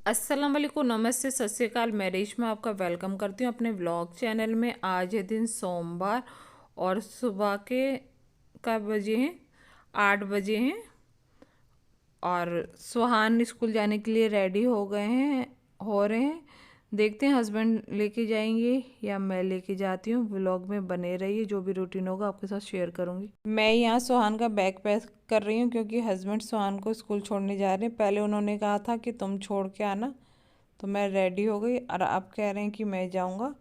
अस्सलाम वालेकुम, नमस्ते, सत श्री अकाल। मैं रेशमा आपका वेलकम करती हूँ अपने व्लॉग चैनल में। आज है दिन सोमवार और सुबह के कब बजे हैं, 8 बजे हैं और सुहान स्कूल जाने के लिए रेडी हो रहे हैं। देखते हैं हस्बैंड लेके जाएंगे या मैं लेके जाती हूँ। व्लॉग में बने रहिए, जो भी रूटीन होगा आपके साथ शेयर करूँगी। मैं यहाँ सुहान का बैग पैक कर रही हूँ क्योंकि हस्बैंड सुहान को स्कूल छोड़ने जा रहे हैं। पहले उन्होंने कहा था कि तुम छोड़ के आना, तो मैं रेडी हो गई और अब कह रहे हैं कि मैं जाऊंगा,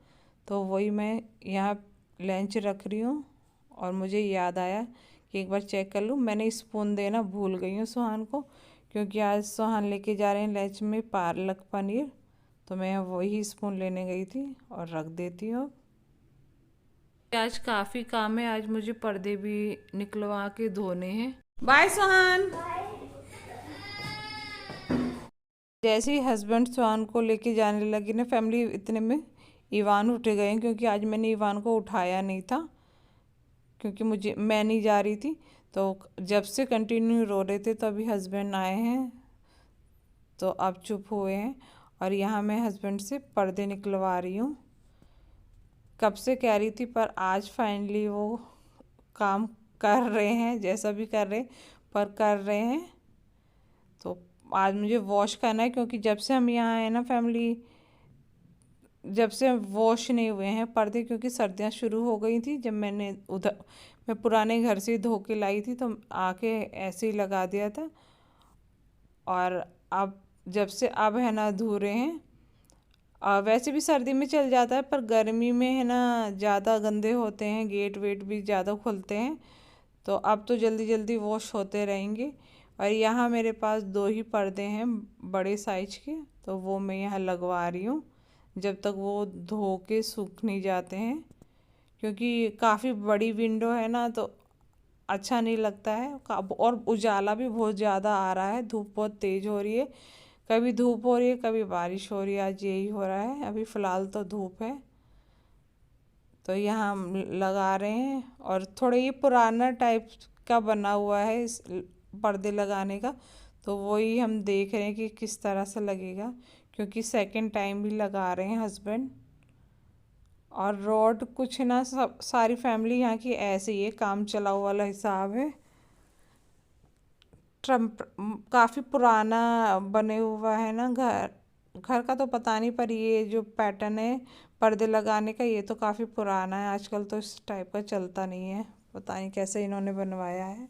तो वही मैं यहाँ लंच रख रही हूँ। और मुझे याद आया कि एक बार चेक कर लूँ, मैंने स्पून देना भूल गई हूँ सुहान को, क्योंकि आज सुहान लेके जा रहे हैं लंच में पालक पनीर, तो मैं वही स्पून लेने गई थी और रख देती हूँ। आज काफ़ी काम है, आज मुझे पर्दे भी निकलवा के धोने हैं। बाय सुहान। जैसे ही हस्बैंड सुहान को लेके जाने लगी ना, फैमिली इतने में ईवान उठ गए, क्योंकि आज मैंने ईवान को उठाया नहीं था क्योंकि मैं नहीं जा रही थी। तो जब से कंटिन्यू रो रहे थे तो अभी हस्बैंड आए हैं तो अब चुप हुए हैं। और यहाँ मैं हस्बैंड से पर्दे निकलवा रही हूँ। कब से कह रही थी पर आज फाइनली वो काम कर रहे हैं, जैसा भी कर रहे पर कर रहे हैं। तो आज मुझे वॉश करना है क्योंकि जब से हम यहाँ आए ना फैमिली, जब से वॉश नहीं हुए हैं पर्दे, क्योंकि सर्दियाँ शुरू हो गई थी। जब मैं पुराने घर से धो के लाई थी तो आके ऐसे ही लगा दिया था। और अब जब से अब है ना धो रहे हैं। वैसे भी सर्दी में चल जाता है पर गर्मी में है ना ज़्यादा गंदे होते हैं, गेट वेट भी ज़्यादा खुलते हैं, तो अब तो जल्दी जल्दी वॉश होते रहेंगे। और यहाँ मेरे पास 2 ही पर्दे हैं बड़े साइज के, तो वो मैं यहाँ लगवा रही हूँ जब तक वो धो के सूख नहीं जाते हैं, क्योंकि काफ़ी बड़ी विंडो है ना तो अच्छा नहीं लगता है। और उजाला भी बहुत ज़्यादा आ रहा है, धूप बहुत तेज़ हो रही है। कभी धूप हो रही है कभी बारिश हो रही है, आज यही हो रहा है। अभी फ़िलहाल तो धूप है, तो यहाँ हम लगा रहे हैं। और थोड़ा ये पुराना टाइप का बना हुआ है इस पर्दे लगाने का, तो वही हम देख रहे हैं कि किस तरह से लगेगा, क्योंकि सेकंड टाइम भी लगा रहे हैं हस्बैंड। और रोड कुछ ना, सब सारी फैमिली यहाँ की ऐसे ही है, काम चलाऊ वाला हिसाब है। ट्रम्प काफ़ी पुराना बने हुआ है ना घर। घर का तो पता नहीं, पर ये जो पैटर्न है पर्दे लगाने का, ये तो काफ़ी पुराना है। आजकल तो इस टाइप का चलता नहीं है, पता नहीं कैसे इन्होंने बनवाया है।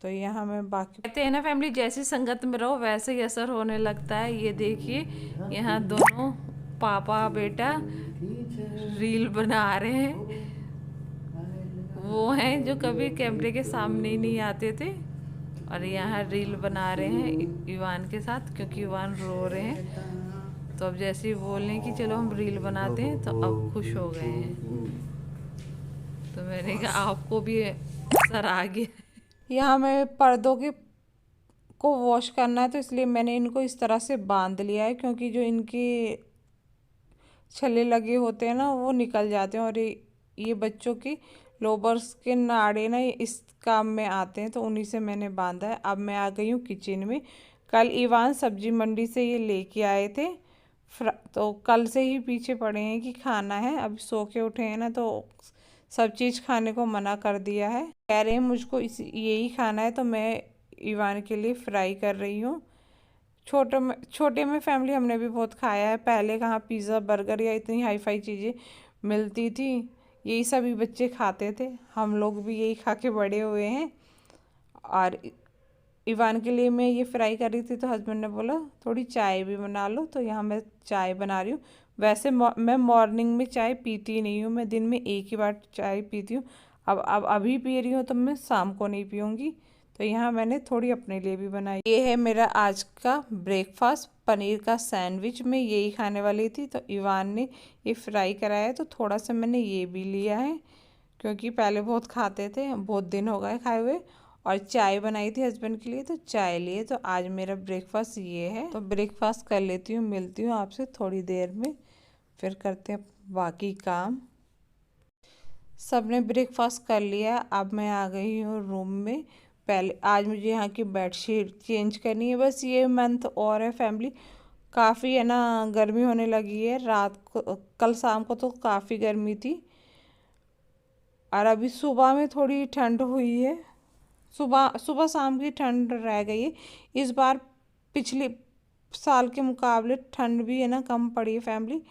तो यहाँ मैं बाकी कहते हैं ना फैमिली, जैसी संगत में रहो वैसे ही असर होने लगता है। ये देखिए यहाँ दोनों पापा बेटा रील बना रहे हैं। वो हैं जो कभी कैमरे के सामने ही नहीं आते थे और यहाँ रील बना रहे हैं ईवान के साथ, क्योंकि ईवान रो रहे हैं। तो अब जैसे ही बोल रहे हैं कि चलो हम रील बनाते हैं, तो अब खुश हो गए हैं। तो मैंने कहा आपको भी असर आ गया। यहाँ मैं पर्दों के को वॉश करना है, तो इसलिए मैंने इनको इस तरह से बांध लिया है, क्योंकि जो इनके छल्ले लगे होते हैं ना वो निकल जाते हैं। और ये बच्चों की लोबर्स के नाड़े ना इस काम में आते हैं, तो उन्हीं से मैंने बांधा है। अब मैं आ गई हूँ किचन में। कल ईवान सब्जी मंडी से ये लेके आए थे, तो कल से ही पीछे पड़े हैं कि खाना है। अब सो के उठे हैं ना, तो सब चीज़ खाने को मना कर दिया है। कह रहे हैं मुझको यही खाना है, तो मैं ईवान के लिए फ्राई कर रही हूँ। छोटे में फैमिली हमने भी बहुत खाया है। पहले कहाँ पिज़्ज़ा बर्गर या इतनी हाई फाई चीज़ें मिलती थी, यही सभी बच्चे खाते थे, हम लोग भी यही खा के बड़े हुए हैं। और इवान के लिए मैं ये फ्राई कर रही थी, तो हस्बैंड ने बोला थोड़ी चाय भी बना लो, तो यहाँ मैं चाय बना रही हूँ। वैसे मैं मॉर्निंग में चाय पीती नहीं हूँ, मैं दिन में एक ही बार चाय पीती हूँ। अब अभी पी रही हूँ, तो मैं शाम को नहीं पीऊँगी। तो यहाँ मैंने थोड़ी अपने लिए भी बनाई। ये है मेरा आज का ब्रेकफास्ट, पनीर का सैंडविच। मैं यही खाने वाली थी, तो इवान ने ये फ्राई कराया, तो थोड़ा सा मैंने ये भी लिया है, क्योंकि पहले बहुत खाते थे, बहुत दिन हो गए खाए हुए। और चाय बनाई थी हस्बैंड के लिए, तो चाय लिए। तो आज मेरा ब्रेकफास्ट ये है, तो ब्रेकफास्ट कर लेती हूँ, मिलती हूँ आपसे थोड़ी देर में, फिर करते हैं बाकी काम। सबने ब्रेकफास्ट कर लिया, अब मैं आ गई हूँ रूम में। पहले आज मुझे यहाँ की बेडशीट चेंज करनी है, बस ये मंथ और है फैमिली, काफ़ी है ना गर्मी होने लगी है। रात को कल शाम को तो काफ़ी गर्मी थी और अभी सुबह में थोड़ी ठंड हुई है। सुबह सुबह शाम की ठंड रह गई है इस बार। पिछले साल के मुकाबले ठंड भी है ना कम पड़ी है फैमिली।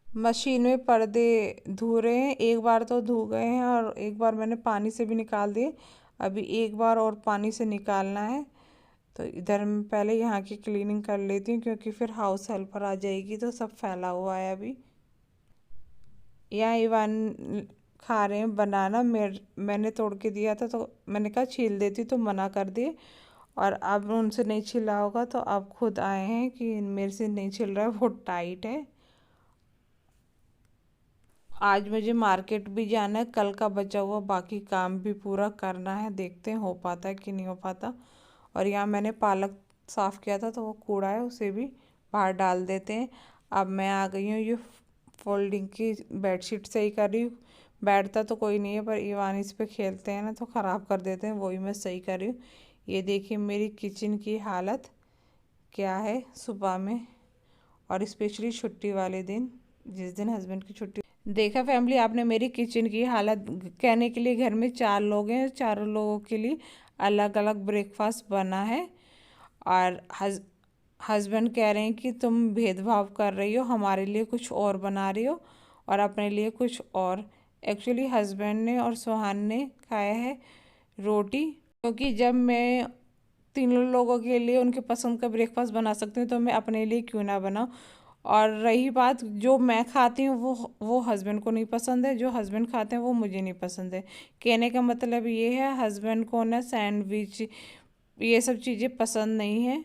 मशीन में पर्दे धो रहे हैं। एक बार तो धो गए हैं और एक बार मैंने पानी से भी निकाल दिए। अभी एक बार और पानी से निकालना है। तो इधर मैं पहले यहाँ की क्लीनिंग कर लेती हूँ क्योंकि फिर हाउस हेल्पर आ जाएगी तो सब फैला हुआ है अभी। यहाँ इवान खा रहे हैं बनाना। मैंने तोड़ के दिया था तो मैंने कहा छील देती तो मना कर दिए और अब उनसे नहीं छिला होगा तो अब खुद आए हैं कि मेरे से नहीं छिल रहा है, वो टाइट है। आज मुझे मार्केट भी जाना है। कल का बचा हुआ बाकी काम भी पूरा करना है। देखते हैं हो पाता है कि नहीं हो पाता। और यहाँ मैंने पालक साफ़ किया था तो वो कूड़ा है उसे भी बाहर डाल देते हैं। अब मैं आ गई हूँ ये फोल्डिंग की बेडशीट सही कर रही हूँ। बैठता तो कोई नहीं है पर इवान इस पे खेलते हैं ना तो ख़राब कर देते हैं, वही मैं सही कर रही हूँ। ये देखिए मेरी किचन की हालत क्या है सुबह में और स्पेशली छुट्टी वाले दिन, जिस दिन हस्बैंड की छुट्टी। देखा फैमिली आपने मेरी किचन की हालत। कहने के लिए घर में 4 लोग हैं, चारों लोगों के लिए अलग अलग ब्रेकफास्ट बना है और हस्बैंड कह रहे हैं कि तुम भेदभाव कर रही हो, हमारे लिए कुछ और बना रही हो और अपने लिए कुछ और। एक्चुअली हस्बैंड ने और सुहान ने खाया है रोटी, क्योंकि जब मैं तीनों लोगों के लिए उनके पसंद का ब्रेकफास्ट बना सकती हूँ तो मैं अपने लिए क्यों ना बनाऊँ। और रही बात जो मैं खाती हूँ वो हस्बैंड को नहीं पसंद है, जो हस्बैंड खाते हैं वो मुझे नहीं पसंद है। कहने का मतलब ये है हस्बैंड को ना सैंडविच ये सब चीज़ें पसंद नहीं है,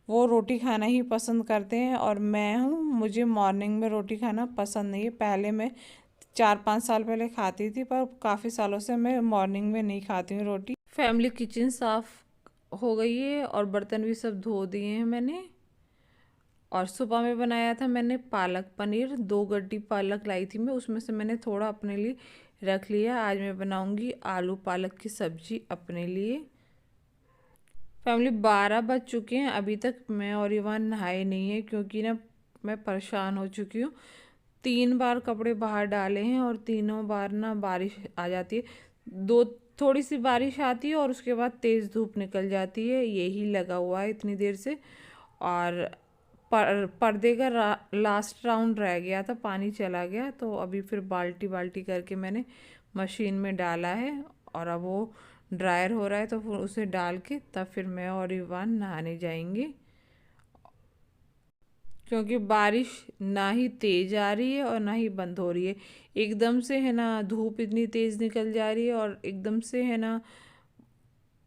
वो रोटी खाना ही पसंद करते हैं। और मैं हूँ, मुझे मॉर्निंग में रोटी खाना पसंद नहीं है। पहले मैं 4-5 साल पहले खाती थी पर काफ़ी सालों से मैं मॉर्निंग में नहीं खाती हूँ रोटी। फैमिली किचन साफ़ हो गई है और बर्तन भी सब धो दिए हैं मैंने। और सुबह में बनाया था मैंने पालक पनीर। 2 गड्डी पालक लाई थी मैं, उसमें से मैंने थोड़ा अपने लिए रख लिया। आज मैं बनाऊंगी आलू पालक की सब्जी अपने लिए। फैमिली 12 बज चुके हैं, अभी तक मैं और इवान नहाए नहीं है क्योंकि ना मैं परेशान हो चुकी हूँ। 3 बार कपड़े बाहर डाले हैं और तीनों बार ना बारिश आ जाती है। थोड़ी सी बारिश आती है और उसके बाद तेज़ धूप निकल जाती है, यही लगा हुआ है इतनी देर से। और पर्दे का लास्ट राउंड रह गया था, पानी चला गया तो अभी फिर बाल्टी बाल्टी करके मैंने मशीन में डाला है और अब वो ड्रायर हो रहा है तो फिर उसे डाल के तब फिर मैं और इवान नहाने जाएंगे। क्योंकि बारिश ना ही तेज़ आ रही है और ना ही बंद हो रही है। एकदम से है ना धूप इतनी तेज़ निकल जा रही है और एकदम से है ना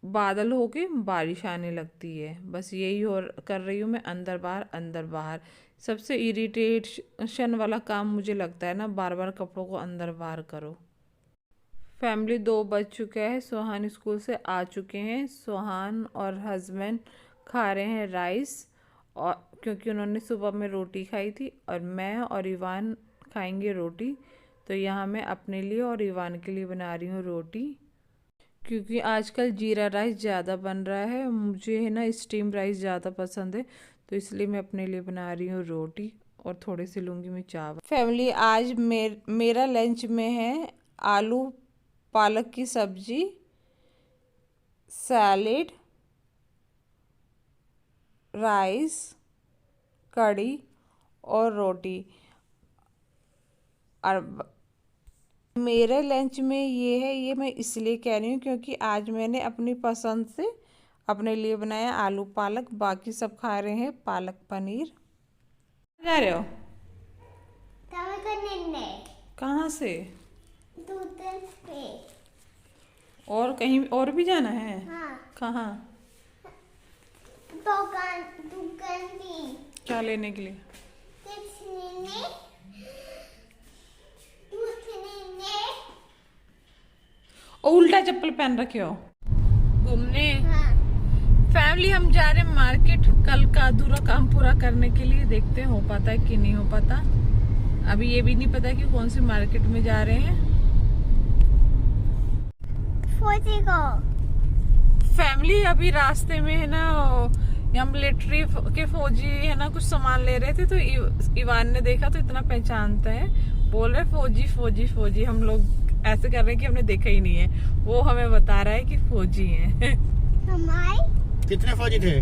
बादल होके बारिश आने लगती है। बस यही हो कर रही हूँ मैं, अंदर बाहर। सबसे इरिटेशन वाला काम मुझे लगता है ना बार बार कपड़ों को अंदर बाहर करो। फैमिली 2 बज चुका है, सुहान स्कूल से आ चुके हैं। सुहान और हस्बैंड खा रहे हैं राइस और क्योंकि उन्होंने सुबह में रोटी खाई थी और मैं और इवान खाएंगे रोटी। तो यहाँ मैं अपने लिए और इवान के लिए बना रही हूँ रोटी, क्योंकि आजकल जीरा राइस ज़्यादा बन रहा है। मुझे है ना स्टीम राइस ज़्यादा पसंद है तो इसलिए मैं अपने लिए बना रही हूँ रोटी और थोड़े से लूँगी मैं चावल। फैमिली आज मेरा लंच में है आलू पालक की सब्जी, सैलेड, राइस, कढ़ी और रोटी। और मेरे लंच में ये है, ये मैं इसलिए कह रही हूँ क्योंकि आज मैंने अपनी पसंद से अपने लिए बनाया आलू पालक। बाकी सब खा रहे हैं पालक पनीर। जा रहे हो कहाँ से? और कहीं और भी जाना है? हाँ। कहाँ? दुकान भी। क्या लेने के लिए? उल्टा चप्पल पहन रखे हो घूमने? हाँ। फैमिली हम जा रहे हैं मार्केट कल का अधूरा काम पूरा करने के लिए। देखते हैं हो पाता है कि नहीं हो पाता। अभी ये भी नहीं पता कि कौन सी मार्केट में जा रहे हैं। फैमिली अभी रास्ते में है ना यहाँ मिलिट्री के फौजी है ना कुछ सामान ले रहे थे, तो इवान ने देखा तो इतना पहचानता है, बोल रहे फौजी फौजी फौजी। हम लोग ऐसे कर रहे हैं कि हमने देखा ही नहीं है, वो हमें बता रहा है कि फौजी हैं। कितने फौजी थे?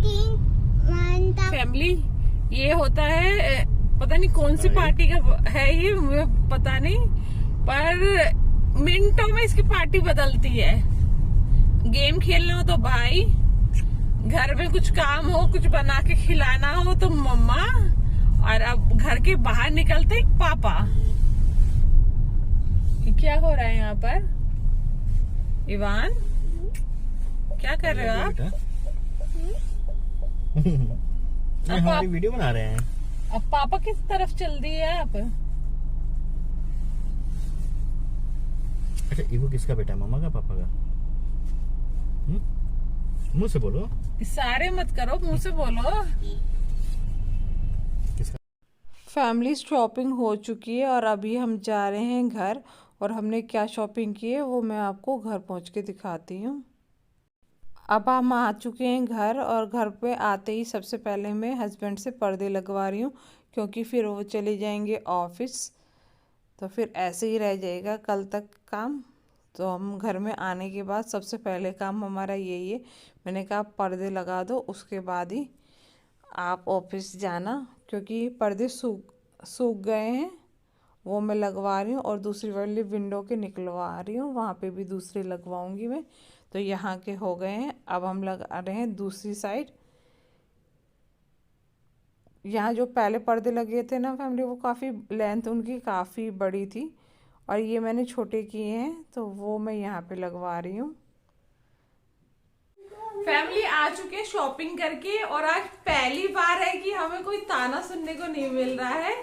3 फैमिली। ये होता है पता नहीं कौन सी पार्टी का है ये, मुझे पता नहीं, पर मिनटों में इसकी पार्टी बदलती है। गेम खेलना हो तो भाई, घर में कुछ काम हो, कुछ बना के खिलाना हो तो मम्मा, और अब घर के बाहर निकलते ही पापा। क्या हो रहा है यहाँ पर? इवान क्या कर रहे हो आप? हमारी वीडियो बना रहे हैं। अब पापा किस तरफ चल दिए आप? अच्छा, ईगो किसका बेटा है, मम्मा का पापा का? मुंह से बोलो, इशारे मत करो, मुंह से बोलो। फैमिली शॉपिंग हो चुकी है और अभी हम जा रहे हैं घर, और हमने क्या शॉपिंग की है वो मैं आपको घर पहुंच के दिखाती हूँ। अब हम आ चुके हैं घर, और घर पे आते ही सबसे पहले मैं हस्बैंड से पर्दे लगवा रही हूँ, क्योंकि फिर वो चले जाएंगे ऑफिस, तो फिर ऐसे ही रह जाएगा कल तक काम। तो हम घर में आने के बाद सबसे पहले काम हमारा यही है। मैंने कहा पर्दे लगा दो, उसके बाद ही आप ऑफिस जाना, क्योंकि पर्दे सूख गए हैं, वो मैं लगवा रही हूँ, और दूसरी वाली विंडो के निकलवा रही हूँ, वहाँ पे भी दूसरे लगवाऊंगी मैं। तो यहाँ के हो गए हैं, अब हम लगा रहे हैं दूसरी साइड। यहाँ जो पहले पर्दे लगे थे ना फैमिली, वो काफ़ी लेंथ उनकी काफ़ी बड़ी थी, और ये मैंने छोटे किए हैं, तो वो मैं यहाँ पे लगवा रही हूँ। फैमिली आ चुके हैं शॉपिंग करके, और आज पहली बार है कि हमें कोई ताना सुनने को नहीं मिल रहा है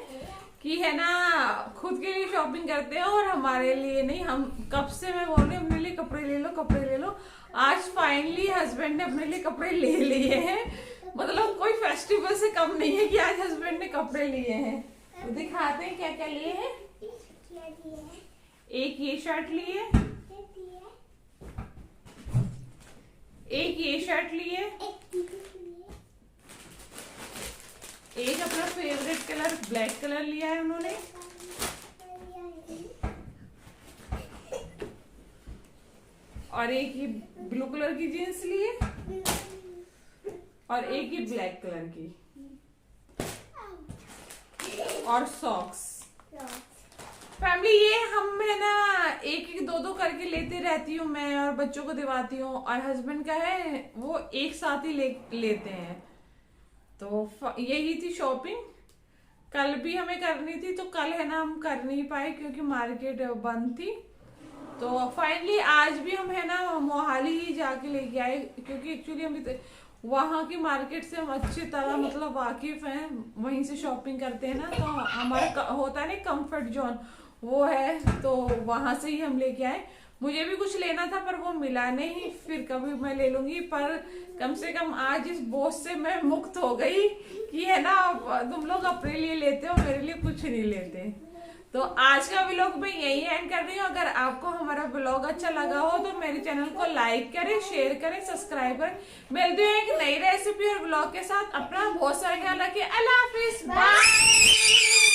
कि है ना खुद के लिए शॉपिंग करते हैं और हमारे लिए नहीं। हम कब से मैं बोल रही हूँ अपने लिए कपड़े ले लो, कपड़े ले लो। आज फाइनली हस्बैंड ने अपने लिए कपड़े ले लिए हैं, मतलब कोई फेस्टिवल से कम नहीं है कि आज हस्बैंड ने कपड़े लिए हैं। तो दिखाते हैं क्या क्या लिए हैं। एक ये शर्ट लिए, एक ये शर्ट लिए, एक अपना फेवरेट कलर ब्लैक कलर लिया है उन्होंने, और एक ये ब्लू कलर की जीन्स लिए, और एक ही ब्लैक कलर की, और सॉक्स। फैमिली ये हम है ना एक एक दो करके लेते रहती हूँ मैं, और बच्चों को दिवाती हूँ, और हस्बैंड का है वो एक साथ ही लेते हैं। तो यही थी शॉपिंग। कल भी हमें करनी थी, तो कल है ना हम कर नहीं पाए क्योंकि मार्केट बंद थी। तो फाइनली आज भी हम है ना मोहाली ही जाके लेके आए, क्योंकि एक्चुअली हम वहाँ की मार्केट से हम अच्छी तरह मतलब वाकिफ हैं, वहीं से शॉपिंग करते हैं ना, तो हमारा होता है ना कंफर्ट जोन, वो है, तो वहां से ही हम लेके आए। मुझे भी कुछ लेना था पर वो मिला नहीं, फिर कभी मैं ले लूंगी, पर कम से कम आज इस बोझ से मैं मुक्त हो गई कि है ना तुम लोग अपने लिए लेते हो, मेरे लिए कुछ नहीं लेते। तो आज का व्लॉग मैं यही एंड कर रही हूँ। अगर आपको हमारा व्लॉग अच्छा लगा हो तो मेरे चैनल को लाइक करें, शेयर करें, सब्सक्राइब करें। मिलते हैं एक नई रेसिपी और व्लॉग के साथ। अपना बहुत सारा ख्याल रखिए। अल्लाह हाफिज, बाय।